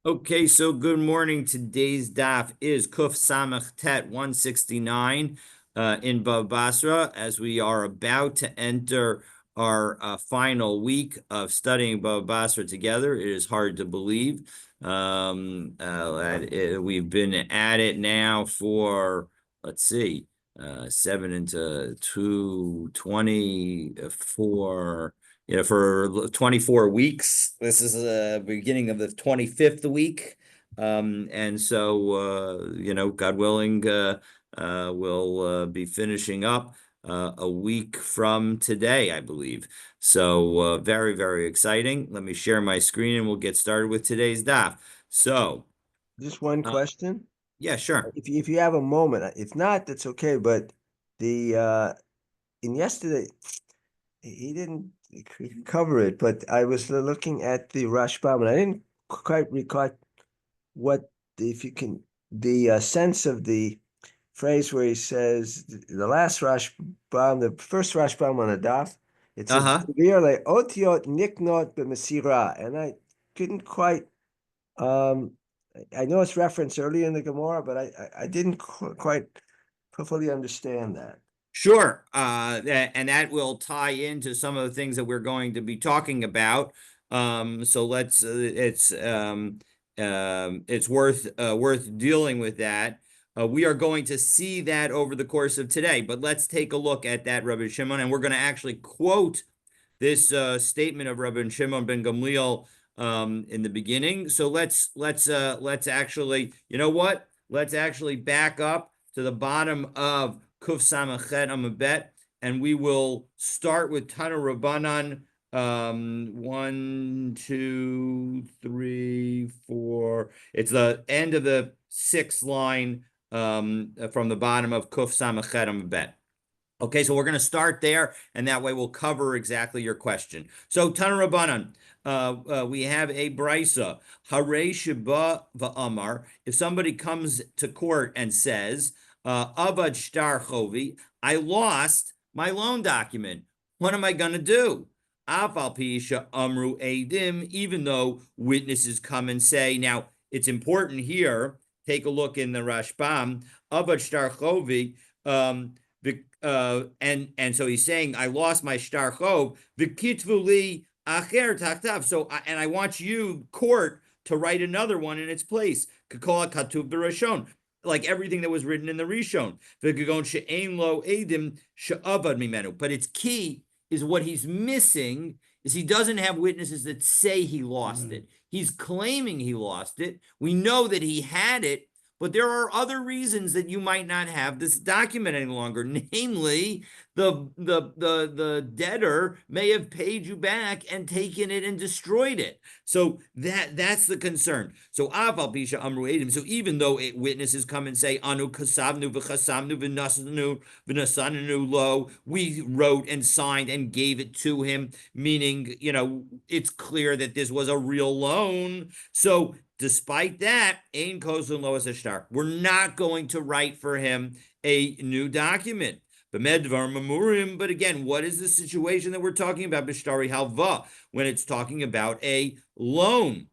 Okay, so good morning. Today's daf is Kuf Samach Tet 169 in Bava as we are about to enter our final week of studying Bava together. It is hard to believe. We've been at it now for, let's see, 7 into 2, 24 for 24 weeks. This is the beginning of the 25th week. And so, God willing, we'll be finishing up a week from today, I believe. So, very, very exciting. Let me share my screen and we'll get started with today's daf. So, Just one uh, question. yeah, sure. If you have a moment, if not, that's okay. But the in yesterday, he didn't cover it, but I was looking at the Rashbam, and I didn't quite recall what if you can the sense of the phrase where he says the last Rashbam, the first Rashbam on the daf. It says Uh-huh. "Like otiot niknot b'mesira," and I couldn't quite. Um, I know it's referenced earlier in the Gemara, but I didn't quite fully understand that. Sure. And that will tie into some of the things that we're going to be talking about. So it's worth dealing with that. We are going to see that over the course of today, but let's take a look at that Rabbi Shimon, and we're going to actually quote this statement of Rabbi Shimon ben Gamliel in the beginning. So let's actually, you know what? Let's actually back up to the bottom of Kuf Samachet Amabet, and we will start with Tana Rabbanan. One, two, three, four. It's the end of the sixth line from the bottom of Kuf Samachet Amabet. Okay, so we're going to start there, and that way we'll cover exactly your question. So, Tana Rabbanan, we have a brisa. Hare sheba va'amar. If somebody comes to court and says, Avad shtar chovi, I lost my loan document. What am I going to do? Afal pisha amru edim, even though witnesses come and say, now it's important here. Take a look in the Rashbam. Avad shtar chovi. And so he's saying, I lost my shtar chov, the kitvuli acher taktav. So, and I want you, court, to write another one in its place. Kakola katuv berashon, like everything that was written in the Rishon. V'gagon she'ein lo edim she'avad mimenu. But its key is what he's missing is he doesn't have witnesses that say he lost it. He's claiming he lost it. We know that he had it, but there are other reasons that you might not have this document any longer. Namely, the debtor may have paid you back and taken it and destroyed it. So that's the concern. So aval bisha amru edim. So even though witnesses come and say anu kasavnu v'chasamnu v'nasannu lo, we wrote and signed and gave it to him, meaning it's clear that this was a real loan. So despite that, Ein Kosun Lois Ashtar. We're not going to write for him a new document. But again, what is the situation that we're talking about? Bishtari Halva, when it's talking about a loan.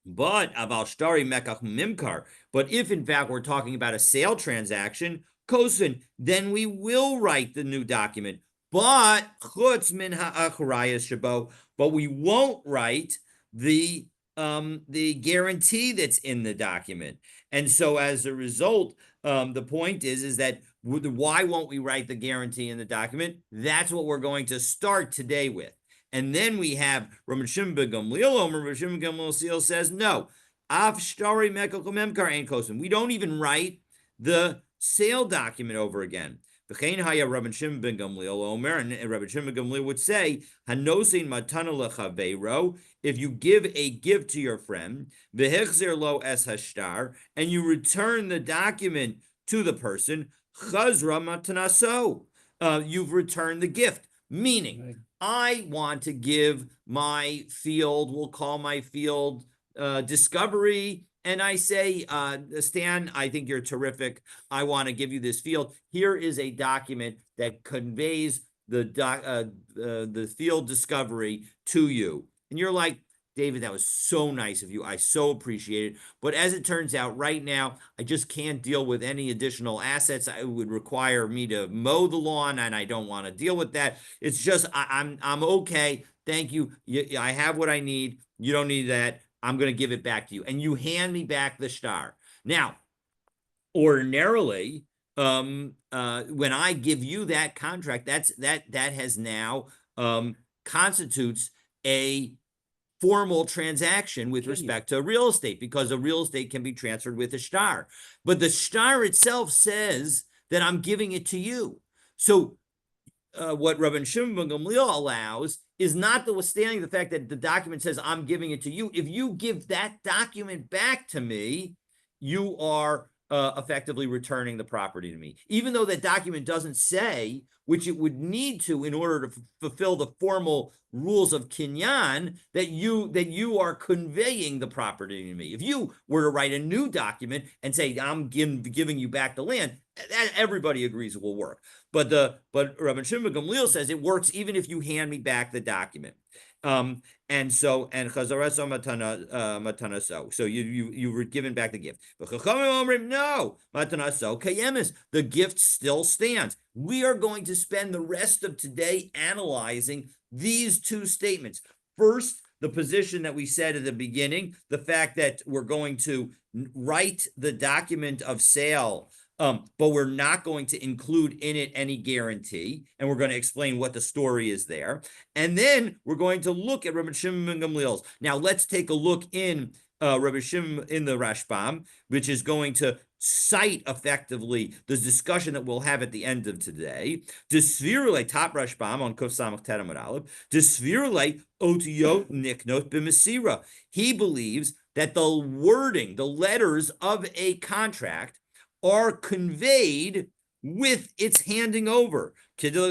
But aval shtari mekach mimkar. But if in fact we're talking about a sale transaction, kosin, then we will write the new document. But chutz min ha'achrayas shabo. But we won't write the guarantee that's in the document. And so as a result, the point is that why won't we write the guarantee in the document? That's what we're going to start today with. And then we have Rabbi Shimon ben Gamliel. Rabbi Shimon ben Gamliel says no. Af shtari mekach memkar ein kosim. We don't even write the sale document over again. V'chein haya Rabbi Shimon ben Gamliel Omer, and Rabbi Shimon ben Gamliel would say, Hanosein matana lechaveiro, if you give a gift to your friend, v'hechzer lo es hashtar, and you return the document to the person, chazra matanaso, you've returned the gift. Meaning, right. I want to give my field, we'll call my field Discovery, and I say, Stan, I think you're terrific. I want to give you this field. Here is a document that conveys the field Discovery to you. And you're like, David, that was so nice of you. I so appreciate it. But as it turns out, right now, I just can't deal with any additional assets. It would require me to mow the lawn, and I don't want to deal with that. It's just I'm okay. Thank you. I have what I need. You don't need that. I'm going to give it back to you. And you hand me back the star. Now, ordinarily, when I give you that contract, that has now constitutes a formal transaction with respect to real estate, because a real estate can be transferred with a star. But the star itself says that I'm giving it to you. So what Rabban Shimon ben Gamliel allows is notwithstanding the fact that the document says I'm giving it to you. If you give that document back to me, you are effectively returning the property to me, even though that document doesn't say, which it would need to in order to fulfill the formal rules of kinyan, that you are conveying the property to me. If you were to write a new document and say I'm giving you back the land, that everybody agrees it will work. But Rabban Shimon ben Gamliel says it works even if you hand me back the document. And chazaraso matanaso. So you were given back the gift. But no, matanaso kayemis. The gift still stands. We are going to spend the rest of today analyzing these two statements. First, the position that we said at the beginning, the fact that we're going to write the document of sale, but we're not going to include in it any guarantee, and we're going to explain what the story is there. And then we're going to look at Rabbi Shimon ben Gamliel's. Now let's take a look in Rabbi Shimon in the Rashbam, which is going to cite effectively the discussion that we'll have at the end of today. Desvirule top Rashbam on Kuf Samach Terem Aleph. Desvirule otiyot niknot b'mesira. He believes that the wording, the letters of a contract, are conveyed with its handing over.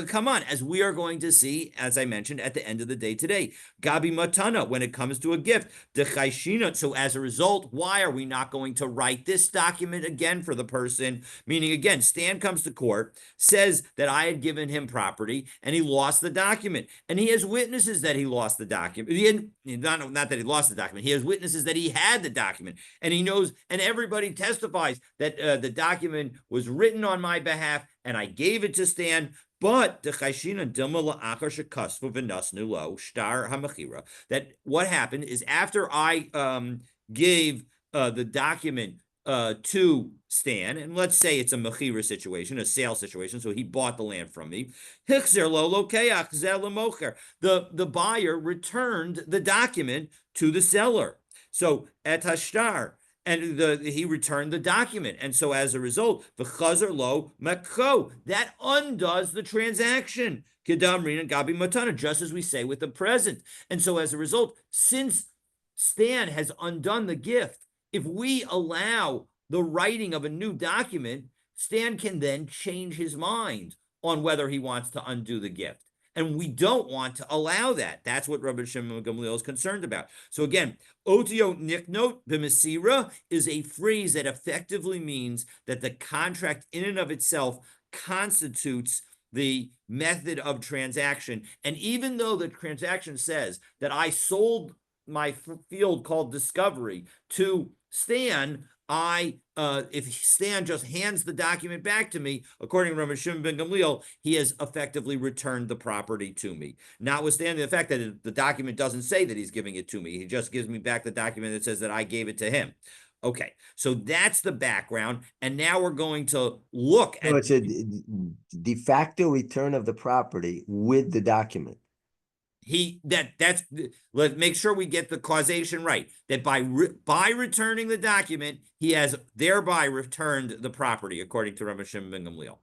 Come on, as we are going to see, as I mentioned, at the end of the day today. Gabi Matana, when it comes to a gift. So as a result, why are we not going to write this document again for the person? Meaning, again, Stan comes to court, says that I had given him property, and he lost the document. And he has witnesses that he lost the document. Not that he lost the document. He has witnesses that he had the document. And he knows, and everybody testifies that the document was written on my behalf, and I gave it to Stan. But that what happened is, after I gave the document to Stan, and let's say it's a mechira situation, a sale situation, so he bought the land from me. The buyer returned the document to the seller. So et hashtar, and he returned the document. And so as a result, the chazer lo makro, that undoes the transaction. Kedamrin and Gabi Matana, just as we say with the present. And so as a result, since Stan has undone the gift, if we allow the writing of a new document, Stan can then change his mind on whether he wants to undo the gift. And we don't want to allow that. That's what Rabbi Shimon Gamliel is concerned about. So again, otio niknot b'mesira is a phrase that effectively means that the contract in and of itself constitutes the method of transaction. And even though the transaction says that I sold my field called Discovery to Stan, if Stan just hands the document back to me, according to Rabbi Shimon ben Gamliel, he has effectively returned the property to me. Notwithstanding the fact that the document doesn't say that he's giving it to me, he just gives me back the document that says that I gave it to him. Okay, so that's the background, and now we're going to look at. So it's a de facto return of the property with the document. Let's make sure we get the causation right. That by returning the document, he has thereby returned the property, according to Rabbi Shimon ben Gamliel.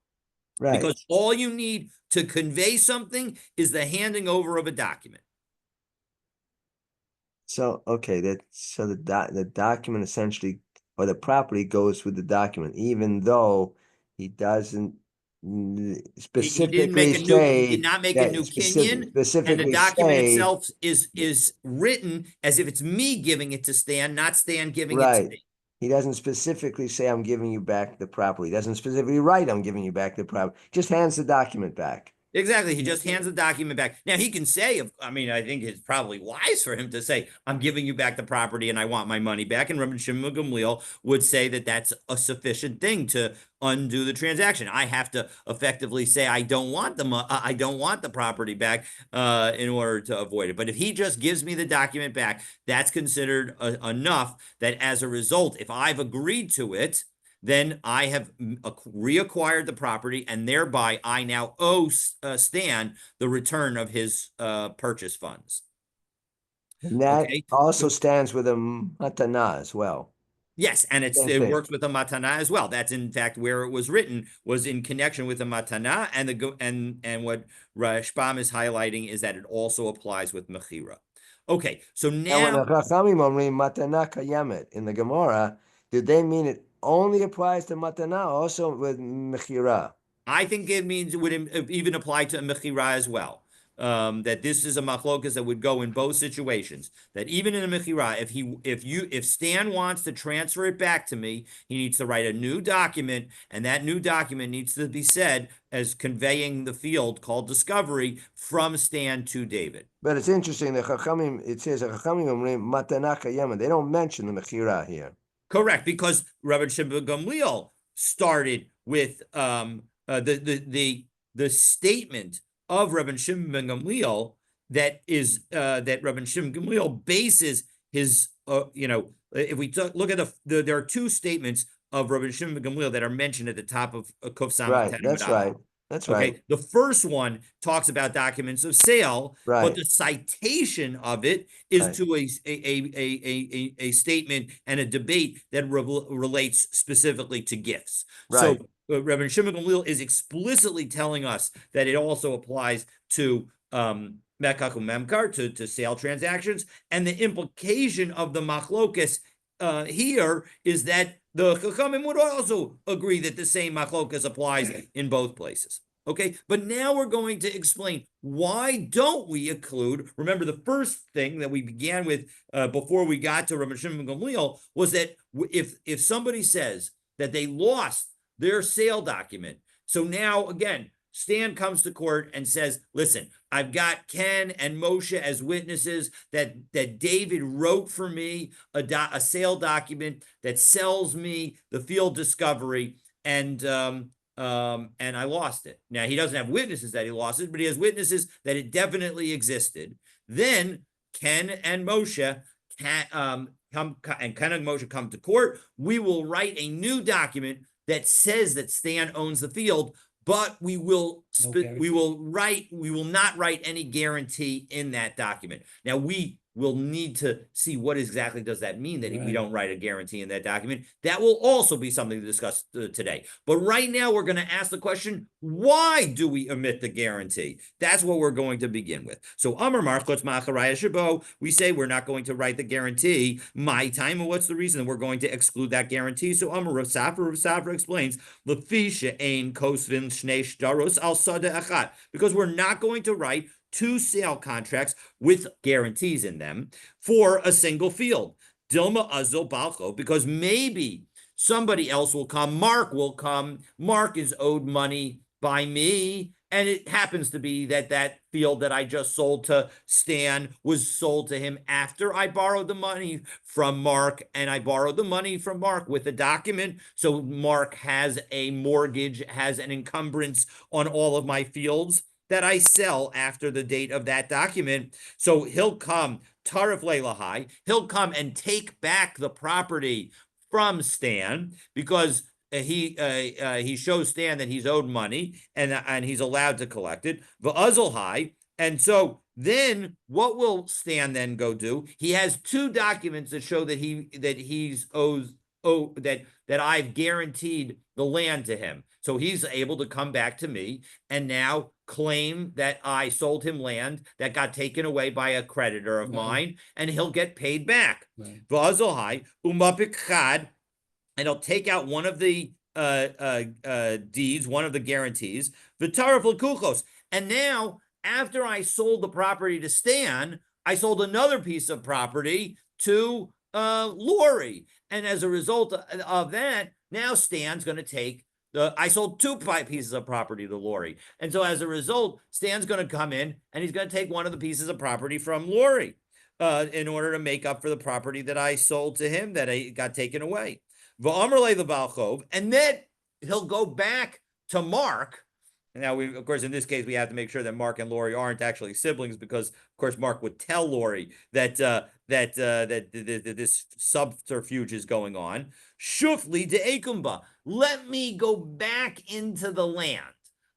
Right. Because all you need to convey something is the handing over of a document. So okay, the document essentially, or the property goes with the document, even though he doesn't specifically He did not make a new kinyan, and the document itself is written as if it's me giving it to Stan, not Stan giving it to me. He doesn't specifically say I'm giving you back the property. He doesn't specifically write I'm giving you back the property. Just hands the document back. Exactly. He just hands the document back. Now he can say, I mean, I think it's probably wise for him to say, "I'm giving you back the property and I want my money back." And Rabbi Shimon Gamliel would say that that's a sufficient thing to undo the transaction. I have to effectively say, "I don't want I don't want the property back," in order to avoid it. But if he just gives me the document back, that's considered enough that as a result, if I've agreed to it, then I have reacquired the property, and thereby I now owe Stan the return of his purchase funds. And that Okay. also So stands with a matana as well. yes, and Same it thing. works with the matana as well. That's in fact where it was written, was in connection with the matana, and what Rashbam is highlighting is that it also applies with mechira. Okay, so And when the now Chachamim omrim matana kayamet in the Gemara, did they mean it only applies to matana, also with mechira? I think it means it would even apply to a mechira as well. That this is a machlokas that would go in both situations. That even in a mechira, if Stan wants to transfer it back to me, he needs to write a new document, and that new document needs to be said as conveying the field called discovery from Stan to David. But it's interesting, the Chachamim, it says the Chachamim omrim matana kayamet. They don't mention the mechira here. Correct, because Rabbi Shimon Gamliel started with the statement of Rabbi Shimon Gamliel that is that Rabbi Shimon Gamliel bases his if we look at there are two statements of Rabbi Shimon Gamliel that are mentioned at the top of Kuf Samach Right, Ten that's right. That's right. Okay, the first one talks about documents of sale, but Right, the citation of it is right, to a statement and a debate that relates specifically to gifts. So right. Reverend Shimon Gamliel is explicitly telling us that it also applies to Mekach Memkar, to sale transactions, and the implication of the machlokas here is that the Chachamim would also agree that the same machlokas applies in both places. Okay, but now we're going to explain why don't we include. Remember, the first thing that we began with before we got to Rabbi Shimon Gamliel was that if somebody says that they lost their sale document, so now again Stan comes to court and says, "Listen, I've got Ken and Moshe as witnesses that David wrote for me a sale document that sells me the field discovery, and I lost it." Now he doesn't have witnesses that he lost it, but he has witnesses that it definitely existed. Then Ken and Moshe Ken and Moshe come to court. We will write a new document that says that Stan owns the field, but we will not write any guarantee in that document. Now we will need to see what exactly does that mean that we don't write a guarantee in that document. That will also be something to discuss today. But right now we're going to ask the question, why do we omit the guarantee? That's what we're going to begin with. So Amar Marchotz Macharaya Shabo, we say we're not going to write the guarantee. My time, and what's the reason we're going to exclude that guarantee? So Amar Rav Safra explains, Lefisha ein kosvin shnei shtaros al sada achat, because we're not going to write two sale contracts with guarantees in them for a single field. Dilma Azul Balcho, because maybe somebody else will come. Mark will come. Mark is owed money by me. And it happens to be that field that I just sold to Stan was sold to him after I borrowed the money from Mark, and I borrowed the money from Mark with a document. So Mark has a mortgage, has an encumbrance on all of my fields that I sell after the date of that document. So he'll come, Tarif Leilahai, he'll come and take back the property from Stan because he shows Stan that he's owed money and he's allowed to collect it. V'azalhai, and so then what will Stan then go do? He has two documents that show that he's owes that I've guaranteed the land to him. So he's able to come back to me and now claim that I sold him land that got taken away by a creditor of mine, and he'll get paid back. V'azalhai umapik chad, and he'll take out one of the deeds, one of the guarantees, v'tarif l'kuchos. And now, after I sold the property to Stan, I sold another piece of property to Lori. And as a result of that, now Stan's going to take I sold two pieces of property to Lori. And so as a result, Stan's going to come in and he's going to take one of the pieces of property from Lori in order to make up for the property that I sold to him that I got taken away. And then he'll go back to Mark. Now, of course, in this case, we have to make sure that Mark and Lori aren't actually siblings because, of course, Mark would tell Lori that this subterfuge is going on. Shufli de Ekumba. Let me go back into the land.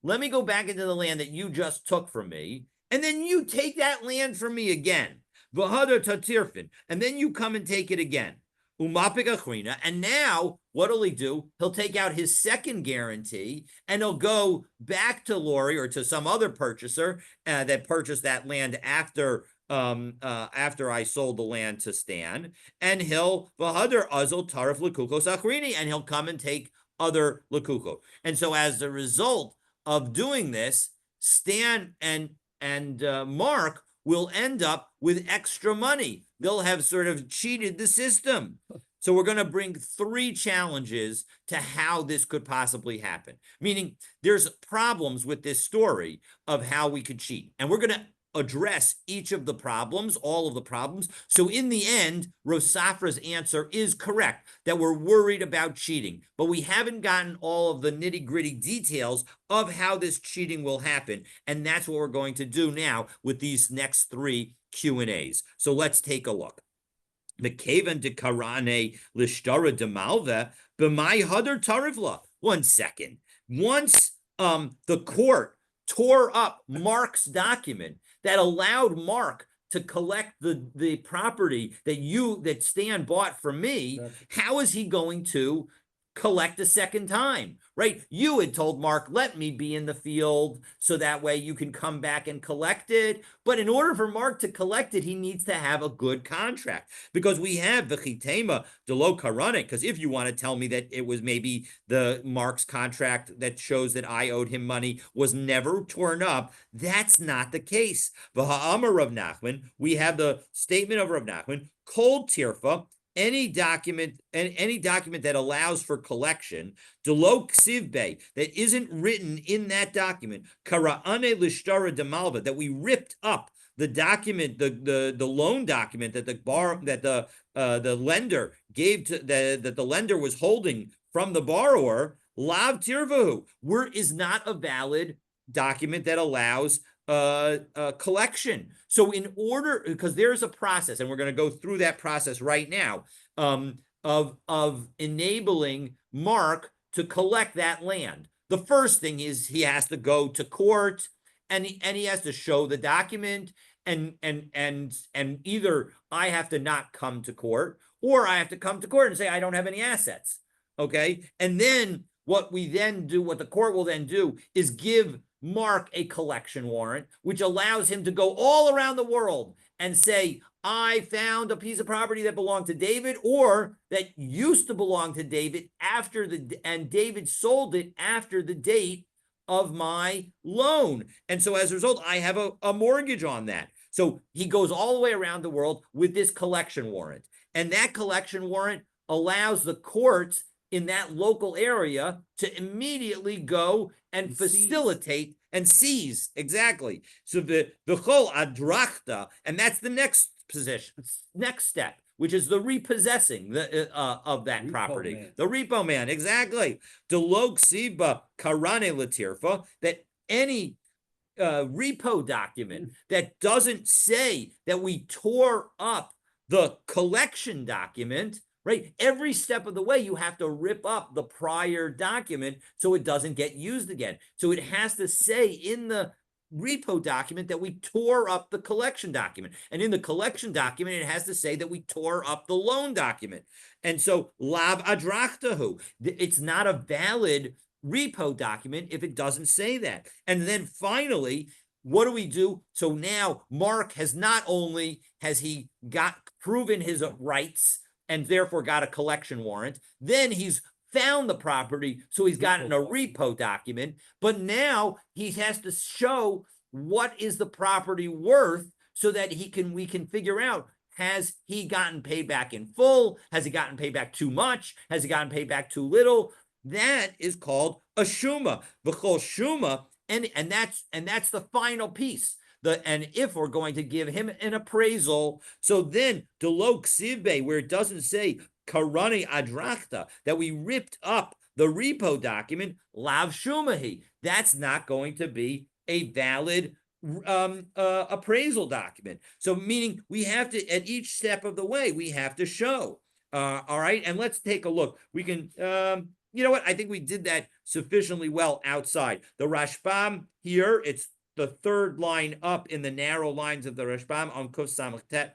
Let me go back into the land that you just took from me, and then you take that land from me again. V'hadar tatirfin, and then you come and take it again. Umapik achrina, and now what'll he do? He'll take out his second guarantee and he'll go back to Lori or to some other purchaser that purchased that land after I sold the land to Stan, and he'll v'hadar azol tarif lekukos achrini, and he'll come and take other lekuko. And so as a result of doing this, Stan and Mark will end up with extra money. They'll have sort of cheated the system. So we're going to bring three challenges to how this could possibly happen. Meaning there's problems with this story of how we could cheat. And we're going to address each of the problems, all of the problems. So in the end, Rosafra's answer is correct, that we're worried about cheating, but we haven't gotten all of the nitty-gritty details of how this cheating will happen. And that's what we're going to do now with these next three Q&As. So let's take a look. Mekevan de Karane Lishtara de Malva, B'mai Hadar Tarivla. 1 second. Once the court tore up Mark's document that allowed Mark to collect the property that Stan bought from me, how is he going to collect a second time, right? You had told Mark, let me be in the field so that way you can come back and collect it. But in order for Mark to collect it, he needs to have a good contract, because we have v'chitema delo karane. Because if you want to tell me that it was maybe the Mark's contract that shows that I owed him money was never torn up, that's not the case. V'ha'amar Rav Nachman, we have the statement of Rav Nachman, kol tirfa, any document that allows for collection, delo ksivbe, that isn't written in that document, kara'ane lishtara de malva, that we ripped up the document, the loan document that the lender gave to that the lender was holding from the borrower, lav tirvahu, is not a valid document that allows collection. So in order, because there's a process, and we're going to go through that process right now, of enabling Mark to collect that land. The first thing is he has to go to court, and he has to show the document, and either I have to not come to court, or I have to come to court and say I don't have any assets. Okay, and then what the court will then do is give Mark a collection warrant, which allows him to go all around the world and say, I found a piece of property that belonged to David, or that used to belong to David and David sold it after the date of my loan. And so as a result, I have a mortgage on that. So he goes all the way around the world with this collection warrant. And that collection warrant allows the courts in that local area to immediately go and facilitate and seize. Exactly. So the chol adrachta, and that's the next step, which is the repossessing of that repo property. Man. The repo man, exactly. Delog siba karane latirfa, that any repo document that doesn't say that we tore up the collection document, right? Every step of the way, you have to rip up the prior document so it doesn't get used again. So it has to say in the repo document that we tore up the collection document. And in the collection document, it has to say that we tore up the loan document. And so lav adrachtahu, it's not a valid repo document if it doesn't say that. And then finally, what do we do? So now Mark has not only has he got proven his rights and therefore got a collection warrant, then he's found the property, so he's gotten a repo document, but now he has to show what is the property worth so that we can figure out, has he gotten paid back in full? Has he gotten paid back too much? Has he gotten paid back too little? that is called a shuma. V'chol shuma, and that's the final piece. And if we're going to give him an appraisal, so then delo ksive, where it doesn't say karani adrachta, that we ripped up the repo document, lav shumahi, that's not going to be a valid appraisal document. So meaning we have to, at each step of the way, we have to show. All right, and let's take a look. We can, you know what? I think we did that sufficiently well outside. The Rashbam here, it's the third line up in the narrow lines of the Rashbam on Kuf Samachtet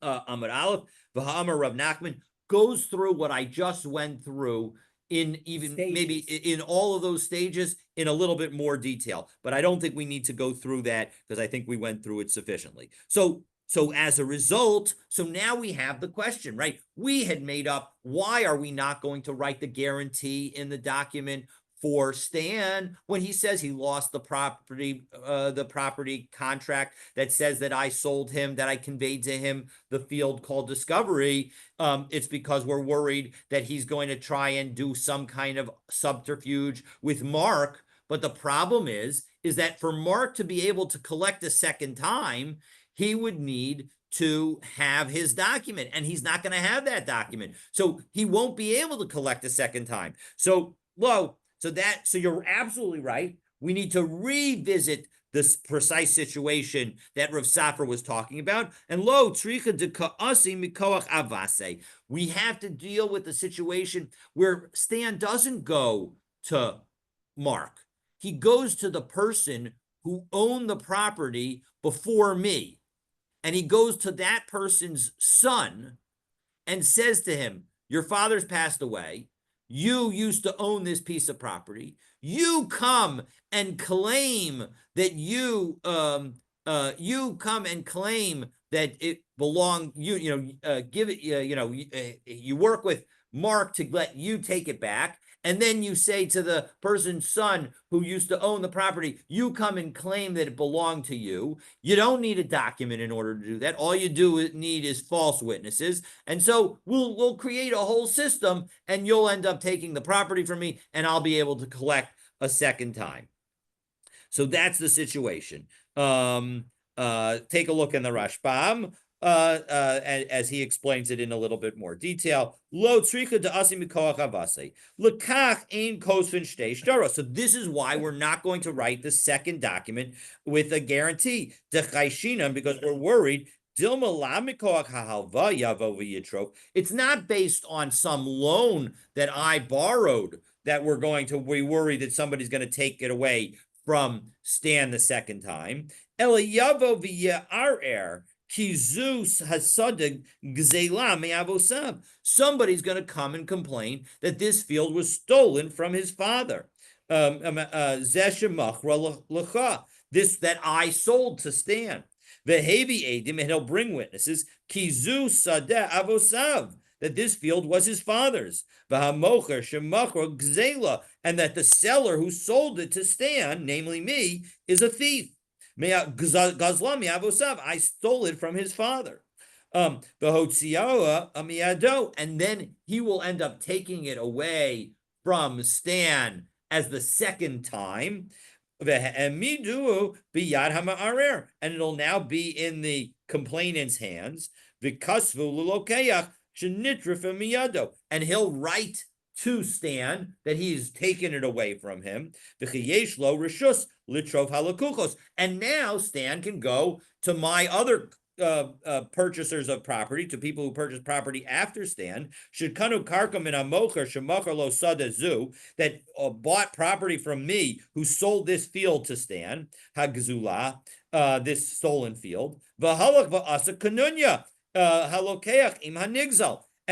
Amud Aleph. V'ha'amar Rav Nachman goes through what I just went through in even stages. Maybe in all of those stages in a little bit more detail, but I don't think we need to go through that because I think we went through it sufficiently. So as a result, so now we have the question, right? We had made up, why are we not going to write the guarantee in the document for Stan when he says he lost the property contract that says that I sold him, that I conveyed to him the field called Discovery. It's because we're worried that he's going to try and do some kind of subterfuge with Mark. But the problem is that for Mark to be able to collect a second time, he would need to have his document, and he's not going to have that document. So he won't be able to collect a second time. So you're absolutely right. We need to revisit this precise situation that Rav Safra was talking about. And tricha de ka'asi mikoach avase. We have to deal with the situation where Stan doesn't go to Mark. He goes to the person who owned the property before me. And he goes to that person's son and says to him, your father's passed away. You used to own this piece of property. You come and claim that you come and claim that it belonged, give it, you work with Mark to let you take it back. And then you say to the person's son who used to own the property, you come and claim that it belonged to you. You don't need a document in order to do that. All you need is false witnesses. And so we'll create a whole system, and you'll end up taking the property from me, and I'll be able to collect a second time. So that's the situation. Take a look in the Rashbam. As he explains it in a little bit more detail. Lo tzricha de'asi mikoach avase. Lekach ein kosvin shtei shtaros. So this is why we're not going to write the second document with a guarantee. Dechayshinam, because we're worried. It's not based on some loan that I borrowed that we're going to be worried that somebody's going to take it away from Stan the second time. Elayavo v'ya'arer. Somebody's going to come and complain that this field was stolen from his father. This that I sold to Stan. Vehevi edim, and he'll bring witnesses. Kizu sadeh avosav, that this field was his father's. V'hamocher shemachor gzela, and that the seller who sold it to Stan, namely me, is a thief. I stole it from his father. And then he will end up taking it away from Stan as the second time. And it'll now be in the complainant's hands. And he'll write to Stan that he's taken it away from him. And now Stan can go to my other purchasers of property, to people who purchase property after Stan, that bought property from me, who sold this field to Stan, this stolen field. And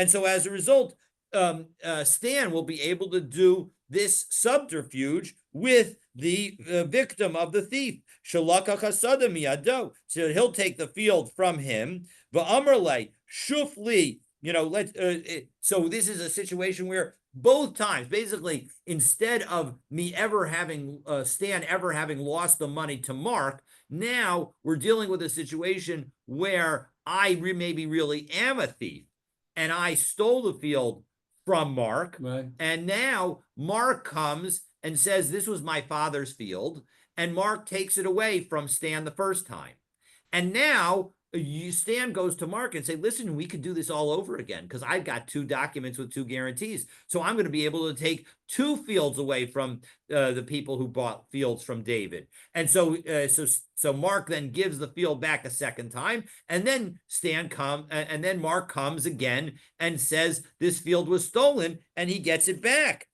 so as a result, Stan will be able to do this subterfuge with the victim of the thief. So he'll take the field from him. Shufli, so this is a situation where both times, basically, instead of me ever having Stan ever having lost the money to Mark, now we're dealing with a situation where I maybe really am a thief, and I stole the field from Mark. Right. And now Mark comes and says, this was my father's field. And Mark takes it away from Stan the first time. And now Stan goes to Mark and say, listen, we could do this all over again because I've got 2 documents with 2 guarantees. So I'm going to be able to take 2 fields away from the people who bought fields from David. And so Mark then gives the field back a second time. And then and then Mark comes again and says this field was stolen and he gets it back.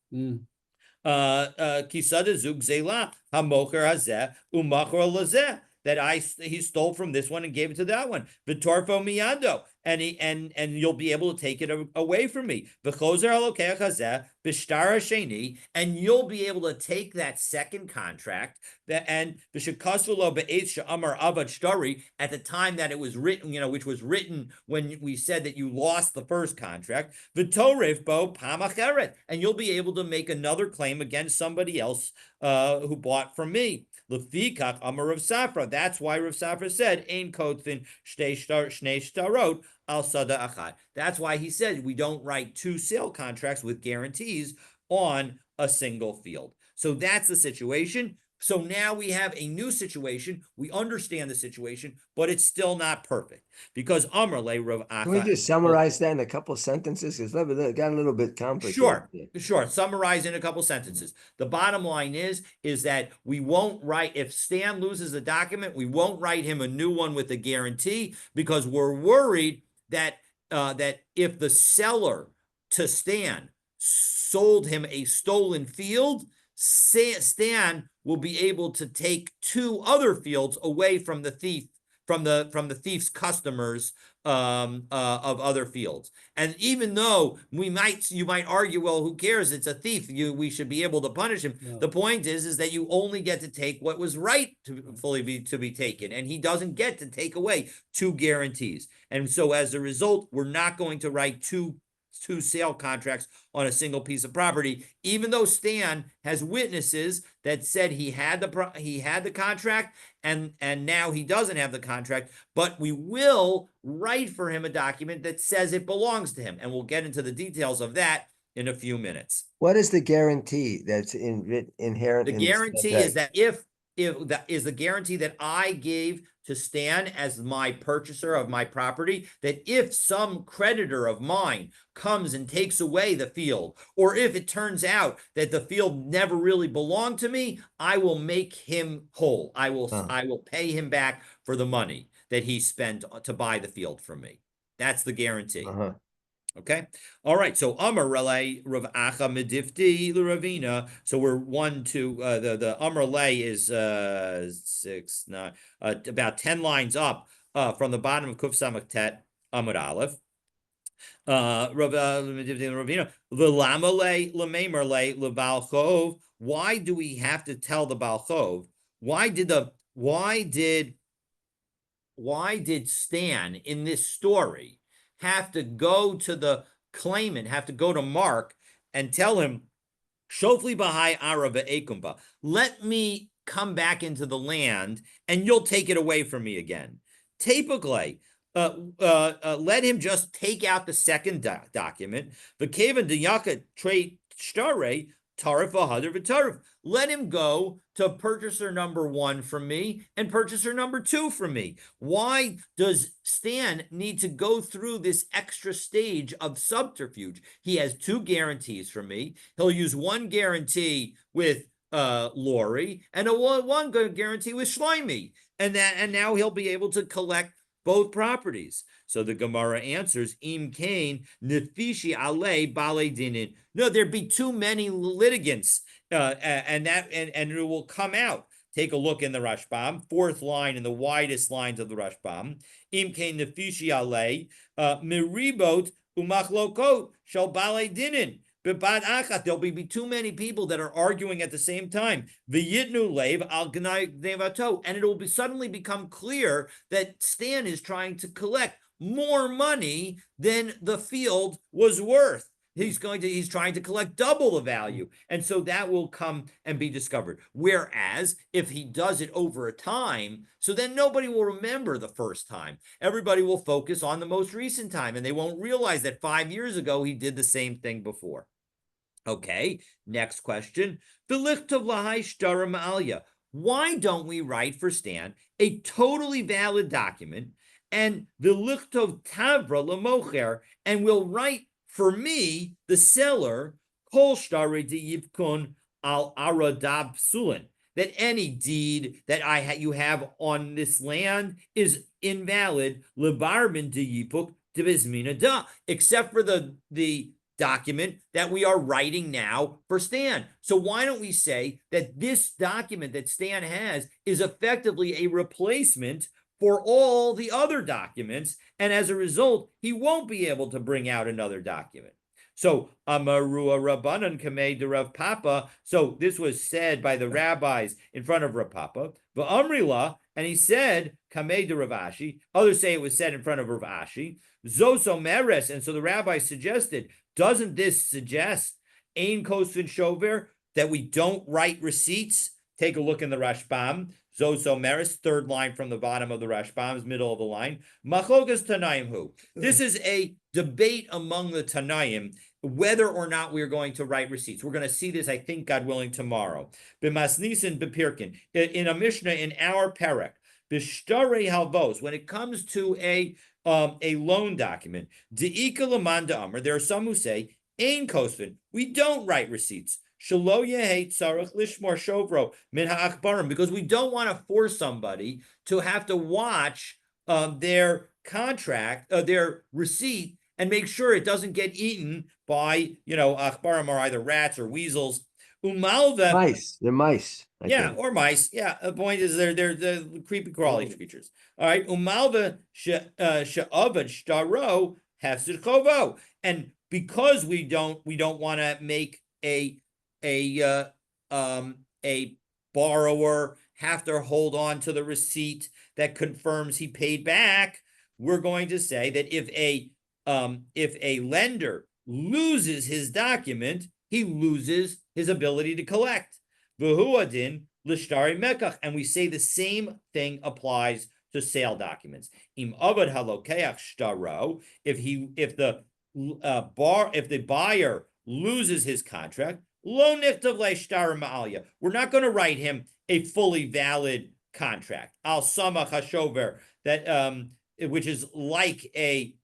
Kisada zug zela hamocher hazeh umachor lazeh, that he stole from this one and gave it to that one. Vitorfo miyando, and you'll be able to take it away from me. V'chozer halokeach hazeh b'shtar hasheni, and you'll be able to take that second contract and v'shekasulo be'etz she'amar avad shtari, at the time that it was written, which was written when we said that you lost the first contract. V'torif bo pamacheret, and you'll be able to make another claim against somebody else who bought from me. Lefikach Amar Rav Safra. That's why Rav Safra said, Ein kotvin shnei shtarot al sada achat. That's why he said we don't write 2 sale contracts with guarantees on a single field. So that's the situation. So now we have a new situation. We understand the situation, but it's still not perfect because Amar le Rav Acha. Can we just summarize that in a couple sentences? Because it got a little bit complicated. Sure. Summarize in a couple sentences. The bottom line is that we won't write, if Stan loses a document, we won't write him a new one with a guarantee because we're worried that if the seller to Stan sold him a stolen field, Stan will be able to take 2 other fields away from the thief, from the thief's customers of other fields. And even though you might argue, well, who cares? It's a thief. We should be able to punish him. No. The point is that you only get to take what was right to be taken, and he doesn't get to take away 2 guarantees. And so as a result, we're not going to write two sale contracts on a single piece of property, even though Stan has witnesses that said he had the contract and now he doesn't have the contract, but we will write for him a document that says it belongs to him, and we'll get into the details of that in a few minutes. What is the guarantee that's inherent? The guarantee is that if that is the guarantee that I gave to Stan as my purchaser of my property, that if some creditor of mine comes and takes away the field, or if it turns out that the field never really belonged to me, I will make him whole. I will pay him back for the money that he spent to buy the field from me. That's the guarantee. Okay. All right. So Amar Relay Rav Acha Medifti L'Ravina. So we're 1 to the Amar Relay is 6, 9, about 10 lines up from the bottom of Kuf Samach Tet Amud Aleph. Rav Medifti L'Ravina V'lama Le L'Meimer Le L'Bal Chov. Why do we have to tell the Bal Chov? Why did Stan in this story have to go to the claimant, have to go to Mark and tell him, Shofli Bahai Araba Ekumba, let me come back into the land and you'll take it away from me again. Tepagle, let him just take out the second document. V'kevan Diyaka Trade Shtare Tarif V'Hadar V'Tarif. Let him go to purchaser number 1 from me and purchaser number 2 from me. Why does Stan need to go through this extra stage of subterfuge? He has 2 guarantees from me. He'll use 1 guarantee with Lori and one guarantee with Shloimi. And now he'll be able to collect both properties. So the Gemara answers, Im Kain Nefishi Ale Bale Dinin. No, there'd be too many litigants, and it will come out. Take a look in the Rashbam, 4th line in the widest lines of the Rashbam. Im Kain Nefishi Ale Miribot Umachlokot Shal Bale Dinin. There'll be too many people that are arguing at the same time. V'yitnu leiv al gnai nevato, and it will suddenly become clear that Stan is trying to collect more money than the field was worth. he's trying to collect double the value. And so that will come and be discovered. Whereas if he does it over a time, so then nobody will remember the first time. Everybody will focus on the most recent time, and they won't realize that 5 years ago he did the same thing before. Okay, next question. Why don't we write for Stan a totally valid document and v'lichtov tavra lemocher, and we'll write for me, the seller, kol shtare yivkun al aradab sulin, that any deed that you have on this land is invalid lebarmin de yipuk de da, except for the document that we are writing now for Stan. So why don't we say that this document that Stan has is effectively a replacement for all the other documents, and as a result, he won't be able to bring out another document. So Amarua Rabbanan Kamei de Rav Papa. So this was said by the rabbis in front of Rav Papa. V'amrila, and he said Kamei de Rav Ashi. Others say it was said in front of Rav Ashi. Zoso Meres, and so the rabbi suggested, doesn't this suggest Ein Kosvin Shover, that we don't write receipts? Take a look in the Rashbam. Zoso Meres, third line from the bottom of the Rashbam's middle of the line. Machogas Tanaim Hu. This is a debate among the Tanaim whether or not we're going to write receipts. We're going to see this, I think, God willing, tomorrow. B'masnisin b'pirkin, in a Mishnah in our Perek. B'shtare halvos, when it comes to a loan document, de'ika lamanda amr, there are some who say, ein kosvin, we don't write receipts. Shelo yehei tzarech lishmor shovro min ha'achbarim, because we don't want to force somebody to have to watch their contract, their receipt, and make sure it doesn't get eaten by, achbarim are either rats or weasels. Umalva, Mice. They're mice. yeah, or mice. Yeah, the point is they're the creepy crawly creatures. All right, umalva she'avad shtaro hefsid chovo, and because we don't want to make a borrower have to hold on to the receipt that confirms he paid back, we're going to say that if a lender loses his document, he loses his ability to collect. V'huadin l'shtari mekach, and we say the same thing applies to sale documents. Im avad halokeach shtaro, if the buyer loses his contract, lo nichtav le'shtar ma'alya, we're not going to write him a fully valid contract. Al samach hashover, that which is like a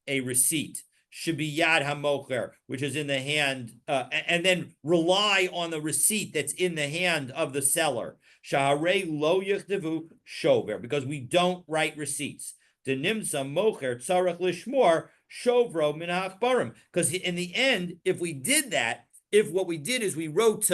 receipt. Shibiyad hamocher, which is in the hand, and then rely on the receipt that's in the hand of the seller. Shaharei lo yichdevu shover, because we don't write receipts. Denimsa mocher tzarech lishmor shovro min ha'achbarim, because in the end, if we did that, if what we did is we wrote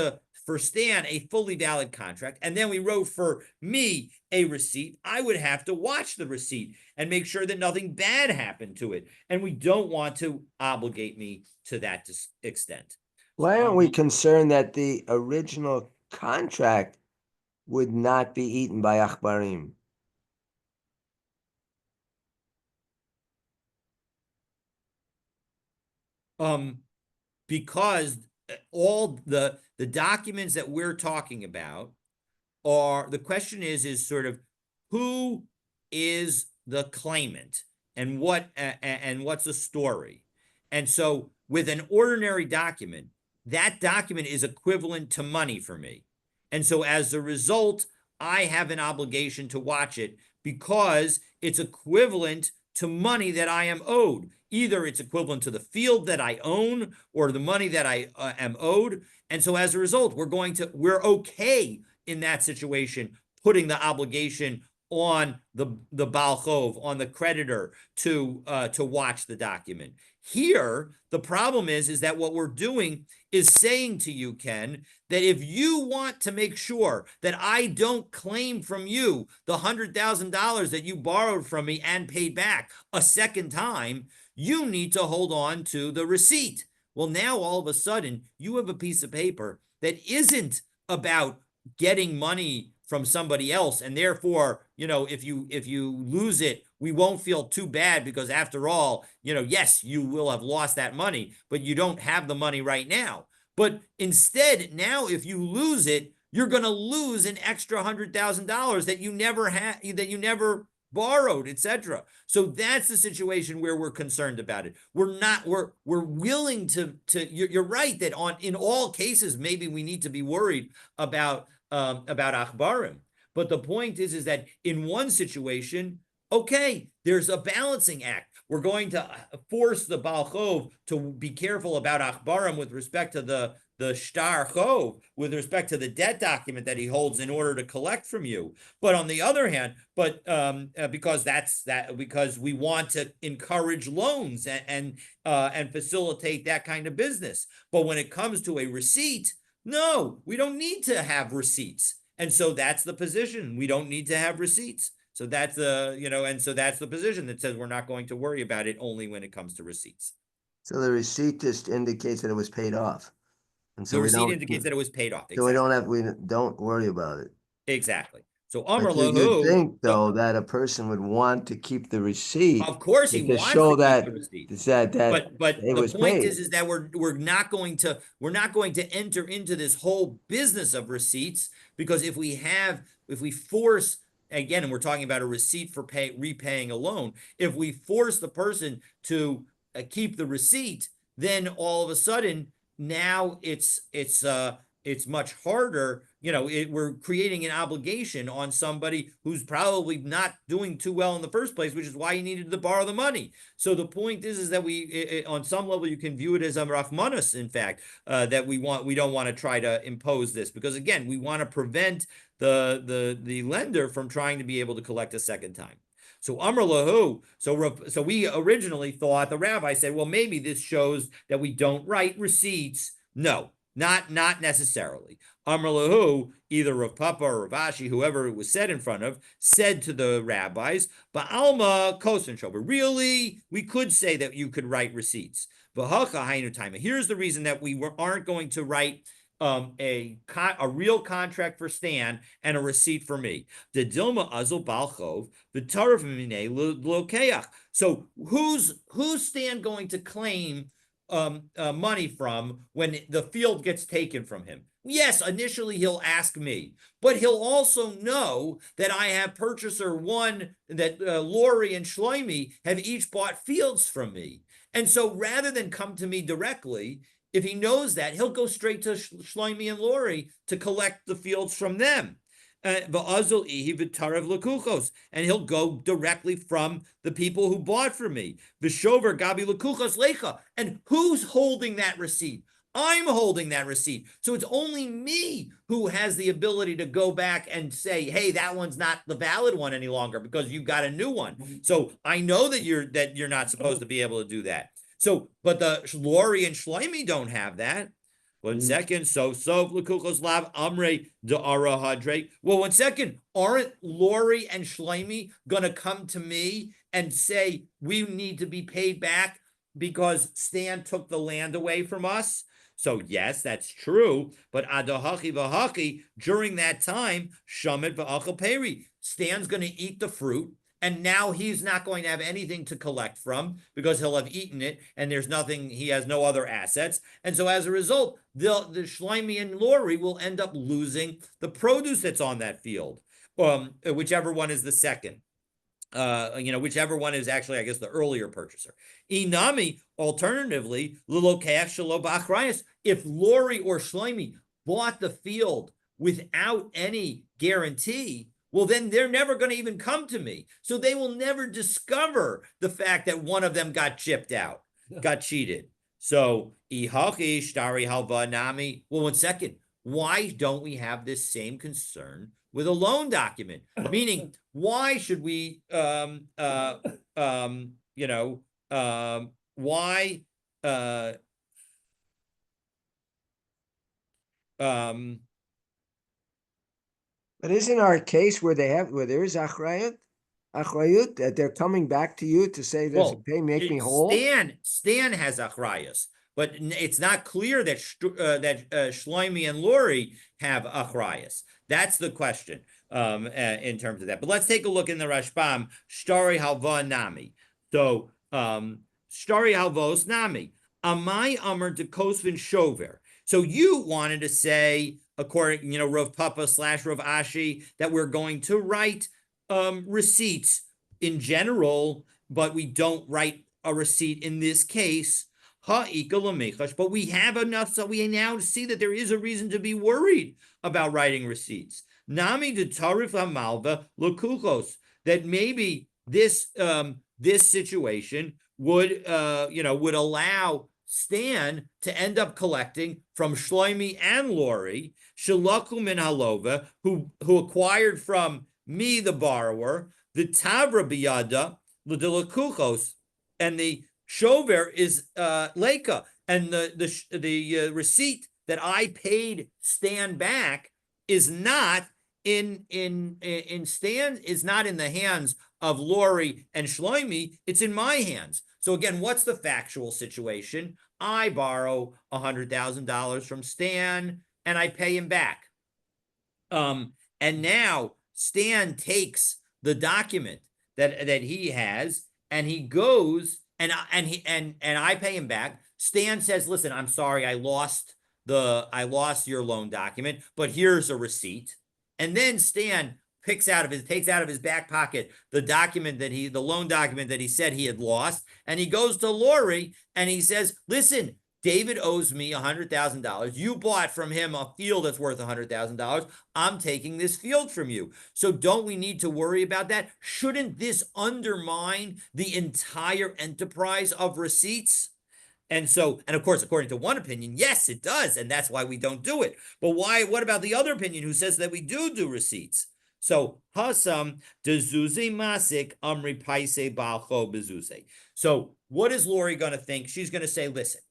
for Stan a fully valid contract, and then we wrote for me a receipt, I would have to watch the receipt and make sure that nothing bad happened to it. And we don't want to obligate me to that extent. Why aren't we concerned that the original contract would not be eaten by achbarim? Because all the documents that we're talking about are, the question is sort of who is the claimant and what's the story. And so with an ordinary document, that document is equivalent to money for me. And so as a result, I have an obligation to watch it because it's equivalent to money that I am owed. Either it's equivalent to the field that I own or the money that I am owed. And so as a result, we're okay in that situation, putting the obligation on the Baal Chov, on the creditor, to watch the document. Here, the problem is that what we're doing is saying to you, Ken, that if you want to make sure that I don't claim from you the $100,000 that you borrowed from me and paid back a second time, you need to hold on to the receipt. Well, now all of a sudden, you have a piece of paper that isn't about getting money from somebody else, and therefore, if you lose it we won't feel too bad because after all, yes, you will have lost that money, but you don't have the money right now. But instead, now if you lose it, you're going to lose an extra $100,000 that you never had, that you never borrowed, etc. So that's the situation where we're concerned about it. We're willing you're right that in all cases, maybe we need to be worried about achbarim. But the point is that in one situation, okay, there's a balancing act. We're going to force the Baal Chov to be careful about achbarim with respect to the shtar chov, with respect to the debt document that he holds in order to collect from you. But on the other hand, because we want to encourage loans and facilitate that kind of business. But when it comes to a receipt, no, we don't need to have receipts. And so that's the position. We don't need to have receipts. So that's the position that says we're not going to worry about it only when it comes to receipts. So the receipt just indicates that it was paid off. And so The we receipt don't, indicates that it was paid off. so Exactly. we don't worry about it. Exactly. So Amr But you'd Lahu, think though that a person would want to keep the receipt of course he to wants to show keep the that receipt. that But it the was point paid. is that we're not going to enter into this whole business of receipts, because if we force, again, and we're talking about a receipt for repaying a loan, if we force the person to keep the receipt, then all of a sudden now it's much harder. We're creating an obligation on somebody who's probably not doing too well in the first place, which is why you needed to borrow the money. So the point is that on some level, you can view it as a rachmanis, in fact, that we don't want to try to impose this, because again, we want to prevent the lender from trying to be able to collect a second time. So Amr Lahu, so we originally thought, the rabbi said, well, maybe this shows that we don't write receipts. No, not necessarily. Amr Lahu, either Rav Papa or Rav Ashi, whoever it was said in front of, said to the rabbis, Ba'alma kosen shover. Really, we could say that you could write receipts. Here's the reason that we aren't going to write a real contract for Stan and a receipt for me. The Dilma Azul Balchov, the Tarif Lokeach. So who's Stan going to claim money from when the field gets taken from him? Yes, initially he'll ask me, but he'll also know that I have purchaser one, that Lori and Shloimi have each bought fields from me. And so rather than come to me directly, if he knows that, he'll go straight to Shloimi and Lori to collect the fields from them. And he'll go directly from the people who bought from me. Vishover Gabi Lekuchos Lecha. And who's holding that receipt? I'm holding that receipt. So it's only me who has the ability to go back and say, hey, that one's not the valid one any longer because you've got a new one. So I know that you're not supposed to be able to do that. So, but the Lori and Shloimi don't have that. 1 second. So Lekuchos Lav Amre de Ara Hadre. Well, 1 second. Aren't Lori and Shloimi gonna come to me and say we need to be paid back because Stan took the land away from us? So yes, that's true. But Adahachi Vahachi, during that time, Shamit Va'achal Peri, Stan's going to eat the fruit. And now he's not going to have anything to collect from because he'll have eaten it and there's nothing, he has no other assets. And so as a result, the Shloimi and Lori will end up losing the produce that's on that field, whichever one is the second. Whichever one is actually, I guess, the earlier purchaser. Inami, alternatively, if Lori or Shloimi bought the field without any guarantee, well, then they're never going to even come to me. So they will never discover the fact that one of them got chipped out, got cheated. So, ihachi shtari halva nami. Well, 1 second. Why don't we have this same concern with a loan document? Meaning, why should we, why, But isn't our case where there is achrayut, that they're coming back to you to say there's a pay, make me whole? Stan has achrayus, but it's not clear that Shloimi and Lori have achrayus. That's the question. in terms of that. But let's take a look in the Rashbam, Shtari Halva Nami. So, Shtari Halvos Nami. Amai Amr de Kosvin Shover. So you wanted to say, according, Rav Papa / Rav Ashi, that we're going to write receipts in general, but we don't write a receipt in this case. But we have enough, so we now see that there is a reason to be worried about writing receipts. Nami de tarif hamalva lokuchos, that maybe this situation would would allow Stan to end up collecting from Shloimi and Lori, Shalaku min halova, who acquired from me, the borrower, the Tavra biyada, l'dilakuchos, and the Shover is Leica, and the receipt that I paid Stan back is not in Stan, is not in the hands of Lori and Shloimi, it's in my hands. So again, what's the factual situation? I borrow $100,000 from Stan and I pay him back. And now Stan takes the document that he has and he goes and I pay him back. Stan says, "Listen, I'm sorry, I lost your loan document, but here's a receipt." And then Stan takes out of his back pocket the loan document that he said he had lost, and he goes to Lori and he says, "Listen, David owes me $100,000. You bought from him a field that's worth $100,000. I'm taking this field from you. So don't we need to worry about that? Shouldn't this undermine the entire enterprise of receipts?" And of course, according to one opinion, yes, it does. And that's why we don't do it. But what about the other opinion who says that we do receipts? So, Hasam, dezuze masik, amri paise balcho bezuze. So, what is Lori going to think? She's going to say, "Listen,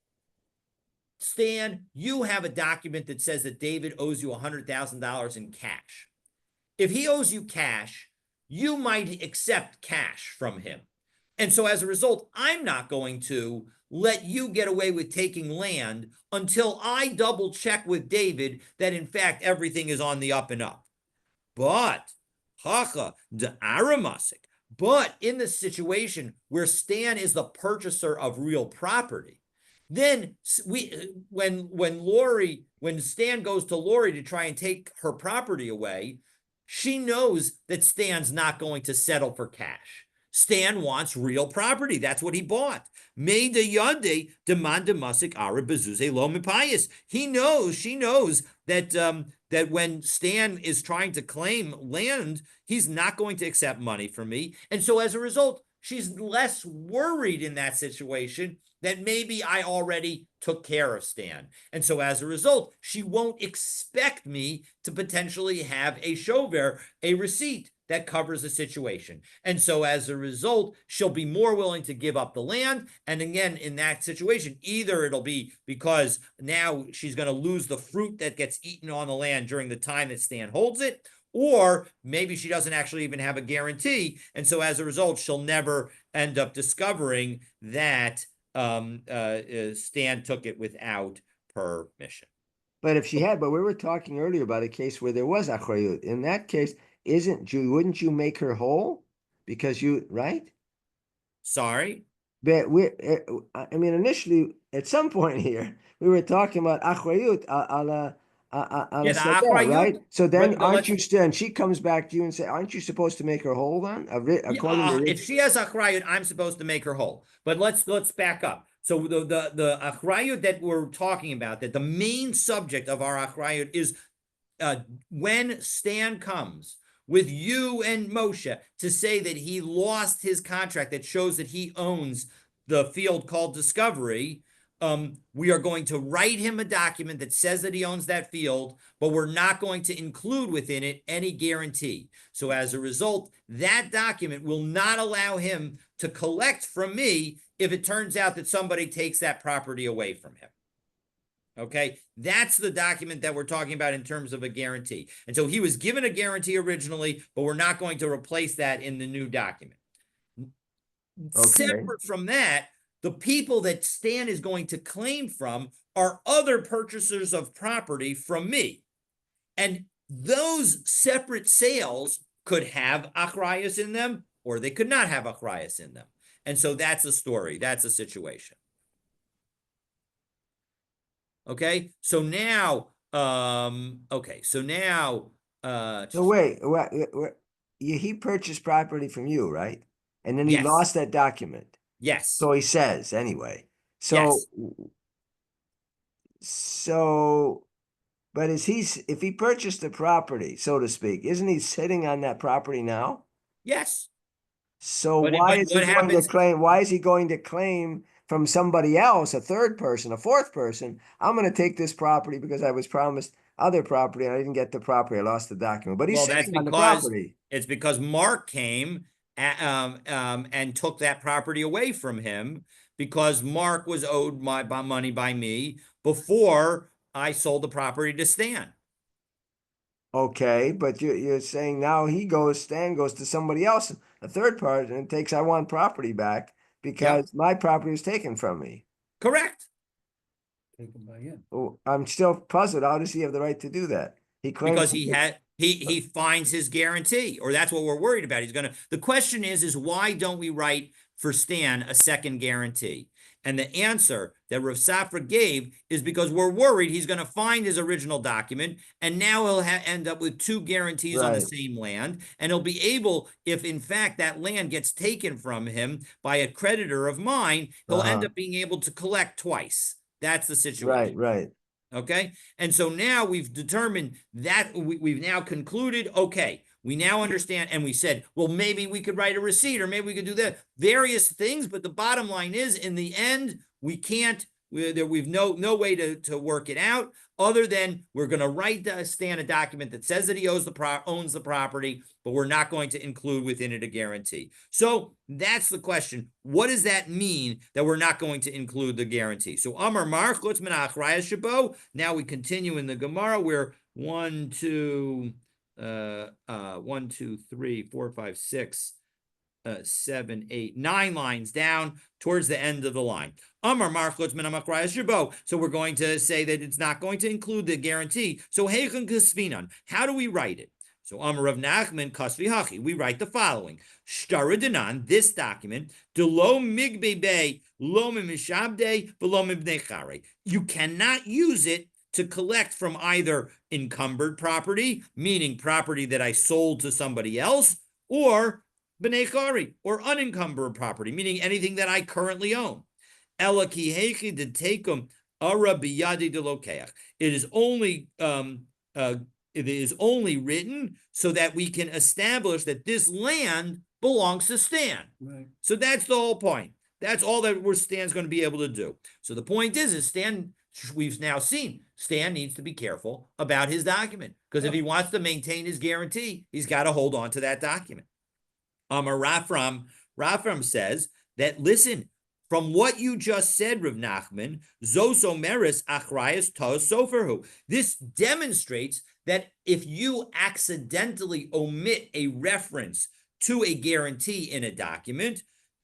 Stan, you have a document that says that David owes you $100,000 in cash. If he owes you cash, you might accept cash from him. And so as a result, I'm not going to let you get away with taking land until I double check with David that in fact everything is on the up and up. But, hacha de aramasik, but in the situation where Stan is the purchaser of real property, then when Stan goes to Lori to try and take her property away, she knows that Stan's not going to settle for cash. Stan wants real property. That's what he bought. He knows, she knows that when Stan is trying to claim land, he's not going to accept money from me. And so as a result, she's less worried in that situation that maybe I already took care of Stan. And so as a result, she won't expect me to potentially have a shover, a receipt that covers the situation. And so as a result, she'll be more willing to give up the land. And again, in that situation, either it'll be because now she's going to lose the fruit that gets eaten on the land during the time that Stan holds it, or maybe she doesn't actually even have a guarantee. And so as a result, she'll never end up discovering that Stan took it without permission. But if she had, but we were talking earlier about a case where there was achrayut. In that case, wouldn't you make her whole? Because right? Sorry? But I mean, initially, at some point here, we were talking about achrayut ala right? So then, aren't you still? And she comes back to you and say, "Aren't you supposed to make her whole then?" If she has achrayut, I'm supposed to make her whole. But let's back up. So the achrayut that we're talking about, that the main subject of our achrayut is when Stan comes with you and Moshe to say that he lost his contract that shows that he owns the field called Discovery. We are going to write him a document that says that he owns that field, but we're not going to include within it any guarantee. So as a result, that document will not allow him to collect from me if it turns out that somebody takes that property away from him. Okay, that's the document that we're talking about in terms of a guarantee. And so he was given a guarantee originally, but we're not going to replace that in the new document. Okay. Separate from that, the people that Stan is going to claim from are other purchasers of property from me. And Those separate sales could have achrayas in them, or they could not have achrayas in them. And so that's a story. That's a situation. Okay. So now, okay. So now, So wait, he purchased property from you, right? And then he yes, lost that document. yes, So he says anyway. So yes, so but if he purchased the property, so to speak, isn't he sitting on that property now? yes. So But what happens? why is he going to claim from somebody else, a third person, a fourth person, I'm going to take this property because I was promised other property and I didn't get the property. I lost the document. But he's Well, that's sitting on the because property. it's because Mark came and took that property away from him because Mark was owed my money by me before I sold the property to Stan. Okay, but you're saying now Stan goes to somebody else, a third party, and takes I want property back Yep, because my property was taken from me. correct. Taken by him. Oh, I'm still puzzled. How does he have the right to do that? He claims Because he finds his guarantee, or that's what we're worried about. He's gonna. The question is why don't we write for Stan a second guarantee? And the answer that Rav Safra gave is because we're worried he's going to find his original document, and now he'll end up with two guarantees on the right. same land, and he'll be able, if in fact that land gets taken from him by a creditor of mine, he'll end Uh-huh. up being able to collect twice. That's the Right, situation. right. Okay. And so now we've determined that we've now concluded, okay, we now understand. And we said, well, maybe we could write a receipt or maybe we could do that, various things. But the bottom line is, in the end, we can't, we've no way to work it out other than we're going to write Stan a document that says that he owns the property, but we're not going to include within it a guarantee. So that's the question. What does that mean that we're not going to include the guarantee? So Amar Mar Chutz Min Achrayas Shabo. Now we continue in the Gemara where 1, 2, 1, 2, 3, 4, 5, 6, 7, 8, 9 lines down towards the end of the line. Amar Marchutz Min Amakhrayas Shabo. So we're going to say that it's not going to include the guarantee. So Heichen Kasvinan. How do we write it? So Amar Rav Nachman Kasvi Hachi. We write the following: Shtaradinan, this document, Delo Migbebe Lo Mishabde Velo Mibnechare. You cannot use it to collect from either encumbered property, meaning property that I sold to somebody else, or b'nei chari, or unencumbered property, meaning anything that I currently own. Ela ki hechi detekum ara biyadi delokeach. It is only it is only written so that we can establish that this land belongs to Stan. Right. So that's the whole point. That's all that Stan's going to be able to do. So the point is Stan, we've now seen Stan needs to be careful about his document because if he wants to maintain his guarantee, he's got to hold on to that document. Rafram says that, listen, from what you just said, Rav Nachman, Zosomeris Achrayas Tos Soferhu. This demonstrates that if you accidentally omit a reference to a guarantee in a document,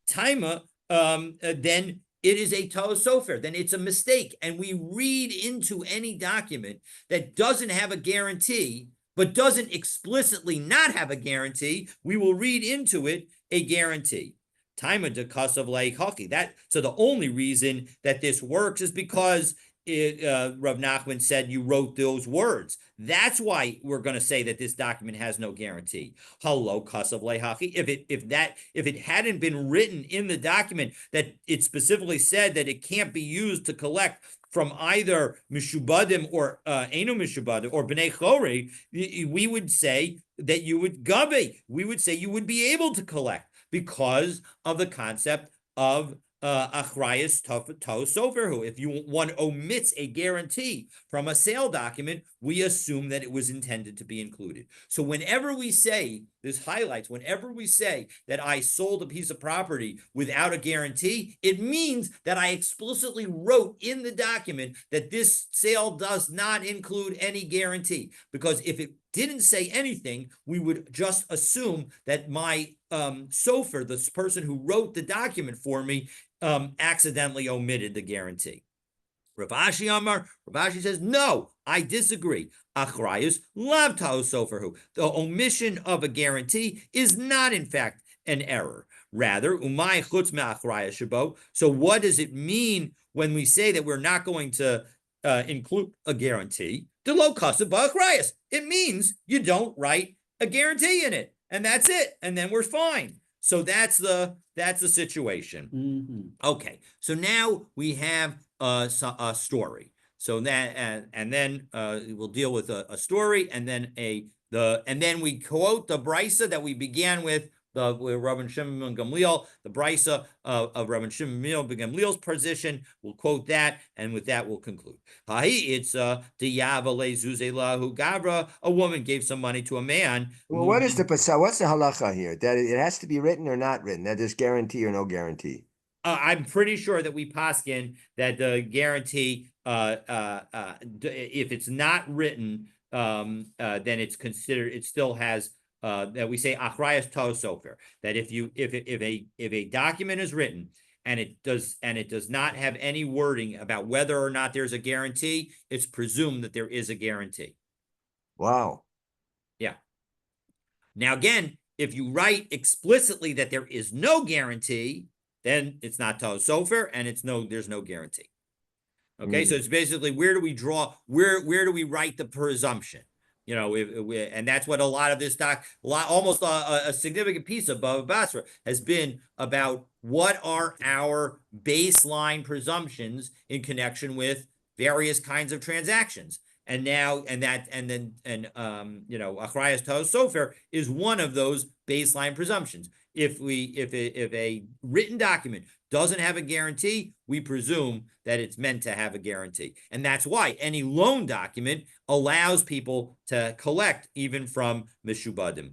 Taima, then it is a Tos Sofer, then it's a mistake. And we read into any document that doesn't have a guarantee, but doesn't explicitly not have a guarantee, we will read into it a guarantee. Time de of lake hockey. So the only reason that this works is because Rav Nachman said you wrote those words. That's why we're going to say that this document has no guarantee. Hello, kasav lehaki. If it hadn't been written in the document that it specifically said that it can't be used to collect from either mishubadim or eno mishubadim or bnei chori, we would say that you would gabe. We would say you would be able to collect because of the concept of achrayas tos soferhu. If one omits a guarantee from a sale document, we assume that it was intended to be included. So whenever we say, this highlights, whenever we say that I sold a piece of property without a guarantee, it means that I explicitly wrote in the document that this sale does not include any guarantee. Because if it didn't say anything, we would just assume that my sofer, this person who wrote the document for me, accidentally omitted the guarantee. Rav Ashi Amar, Rav Ashi says, no, I disagree. Achrayus lav ta'osoferhu. The omission of a guarantee is not, in fact, an error. Rather, umay chutz me'achrayus shabo. So what does it mean when we say that we're not going to include a guarantee? The low cost of ba'achrayus. It means you don't write a guarantee in it, and that's it, and then we're fine. So that's the situation. Mhm. Okay, so now we have a story. So that and then we'll deal with a story, and then and then we quote the brisa that we began with Rabban Shimon ben Gamliel, the brisa of Rabban Shimon ben Gamliel's position. We'll quote that, and with that we'll conclude. It's lahu gavra. A woman gave some money to a man. Well, what's the halacha here? That it has to be written or not written? That is guarantee or no guarantee? I'm pretty sure that we paskin that the guarantee, if it's not written, then it's considered. It still has that we say achrayas tosofer. That if a document is written and it does not have any wording about whether or not there's a guarantee, it's presumed that there is a guarantee. Wow. Yeah. Now again, if you write explicitly that there is no guarantee, then it's not tosofer, and there's no guarantee. Okay, so it's basically where do we draw, where do we write the presumption? You know, and that's what a lot of this almost a significant piece of Bava Batra has been about. What are our baseline presumptions in connection with various kinds of transactions? And now, achrayas tosofer is one of those baseline presumptions. If a written document doesn't have a guarantee, we presume that it's meant to have a guarantee. And that's why any loan document allows people to collect even from mishubadim.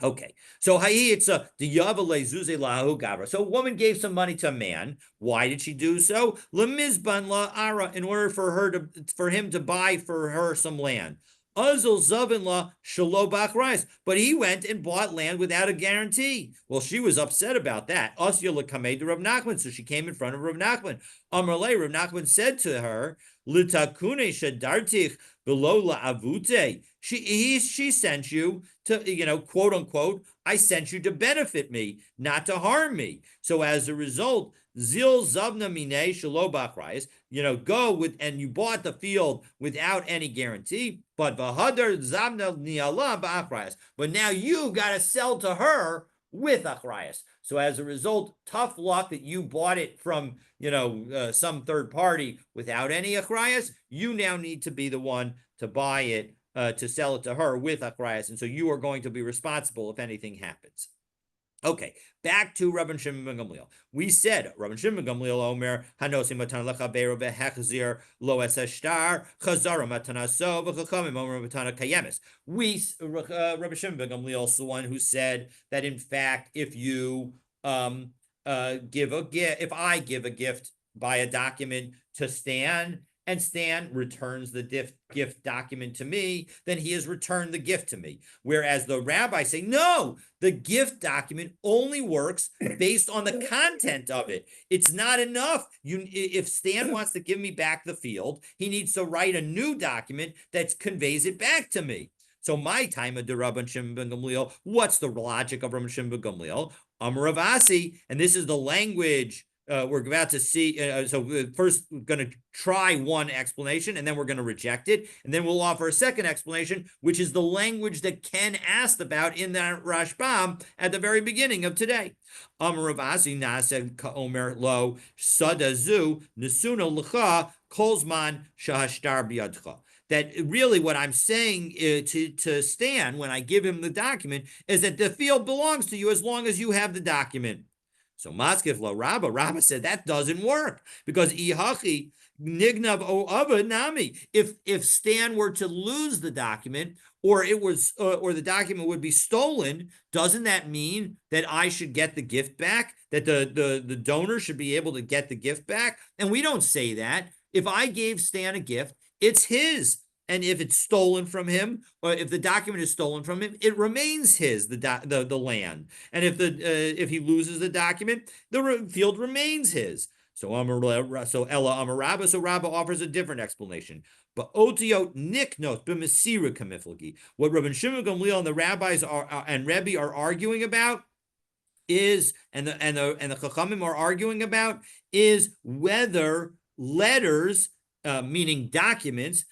Okay, so it's the yavale zuze lahu gavra. So a woman gave some money to a man. Why did she do so? Lemizban la ara, in order for him to buy for her some land. Azul zavin la shalo bachrayas, but he went and bought land without a guarantee. Well, she was upset about that. Asya lekamei to Rav Nachman, so she came in front of Rav Nachman. Amrle, Rav Nachman said to her, "Litakune shadartich below la avute." She sent you to, quote unquote, I sent you to benefit me, not to harm me. So as a result, zil zavna mine shalo bachrayas, go with, and you bought the field without any guarantee, but v'hadar zavna niala bachrayas. But now you got to sell to her with achrayas. So as a result, tough luck that you bought it from, some third party without any achrayas. You now need to be the one to buy it, to sell it to her with achrayas, and so you are going to be responsible if anything happens. Okay, back to Rabban Shimon ben Gamliel. We said Rabban Shimon ben Gamliel Omer Hanosi Matan Lechabeiro v'Hechzir Lo Esashtar Chazara Matanaso v'Chachamim Omer Matana Kayemis. Rabban Shimon ben Gamliel is the one who said that in fact, if you give a gift, if I give a gift by a document to Stan, and Stan returns the gift document to me, then he has returned the gift to me. Whereas the rabbis say, no, the gift document only works based on the content of it. It's not enough. If Stan wants to give me back the field, he needs to write a new document that conveys it back to me. So my time of the Rabban Shimon ben Gamliel, what's the logic of Rabban Shimon ben Gamliel? Amar Ravasi, and this is the language we're about to see. So first we're going to try one explanation, and then we're going to reject it, and then we'll offer a second explanation, which is the language that Ken asked about in that Rashbam at the very beginning of today. Amar Ravasi naseh kaomer lo sadazu nesuna lecha kolzman shahashtar biyadcha. That really what I'm saying to Stan when I give him the document is that the field belongs to you as long as you have the document. So Maskif la Rabba said that doesn't work because ihachi nignav o ava nami. If Stan were to lose the document, or the document would be stolen, doesn't that mean that I should get the gift back? That the donor should be able to get the gift back? And we don't say that. If I gave Stan a gift, it's his. And if it's stolen from him, or if the document is stolen from him, it remains his, the land. And if he loses the document, the field remains his. So Ella Amar Rabba, so Rabba offers a different explanation. But Otiot Niknos b'Mesira kamiflagi. What Rabbi Shimon Gamliel and the rabbis and Rebbe are arguing about is, and the Chachamim are arguing about, is whether letters, meaning documents,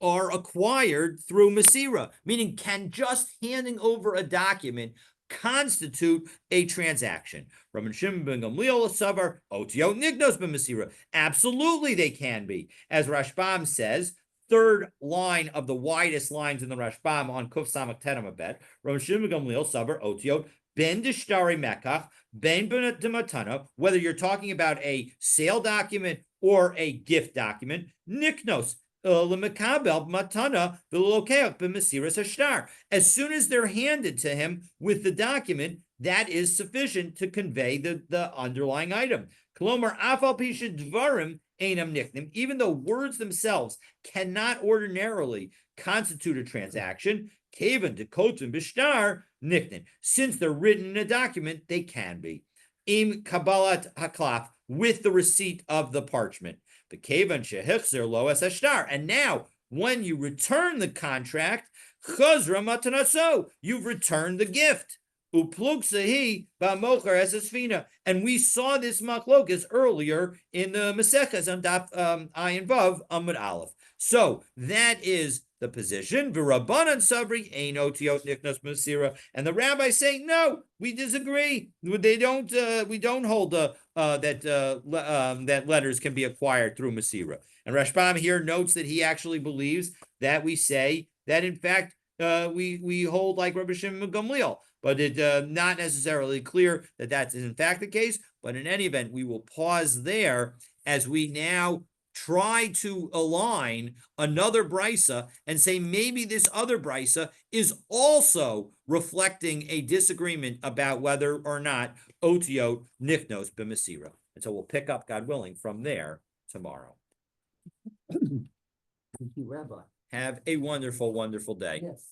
are acquired through Masira, meaning can just handing over a document constitute a transaction. Rabbi Shimon ben Gamliel Savar Otiot Nignos ben Masira. Absolutely, they can be, as Rashbam says. Third line of the widest lines in the Rashbam on Kuf Samach Teramabet. Rabbi Shimon ben Gamliel Savar Otiot Ben Dishtari Mekach, Ben Matana, whether you're talking about a sale document or a gift document, Niknos, Lemekabel Matana, Vilokeach b'Mesiras Hashtar. As soon as they're handed to him with the document, that is sufficient to convey the underlying item. Kolomar Afal Pisha Dvarim Einam Nichnim, even though words themselves cannot ordinarily constitute a transaction, Kavan Dekotim Bishtar Nichnin. Since they're written in a document, they can be. Im Kabbalat Haklaf, with the receipt of the parchment. The Kavan Shehichzer Loas Ashtar. And now, when you return the contract, Chazra Matanaso, you've returned the gift. Uplugsahi Bamocher Esesfina. And we saw this machlokas earlier in the Maseches on Daf Ayin Vav Amud Aleph. So that is the position. V'Rabbanan Sabri Ein Otiot Niknos Masira, and the rabbis say no, we disagree. They don't. We don't hold that letters can be acquired through Masira. And Rashbam here notes that he actually believes that we say that in fact we hold like Rabbi Shimon Gamliel, but it's not necessarily clear that that's in fact the case. But in any event, we will pause there as we now try to align another brisa and say maybe this other brisa is also reflecting a disagreement about whether or not otiot nichnos b'Masira. And so we'll pick up, God willing, from there tomorrow. Thank you, Rabbi. Have a wonderful, wonderful day. Yes.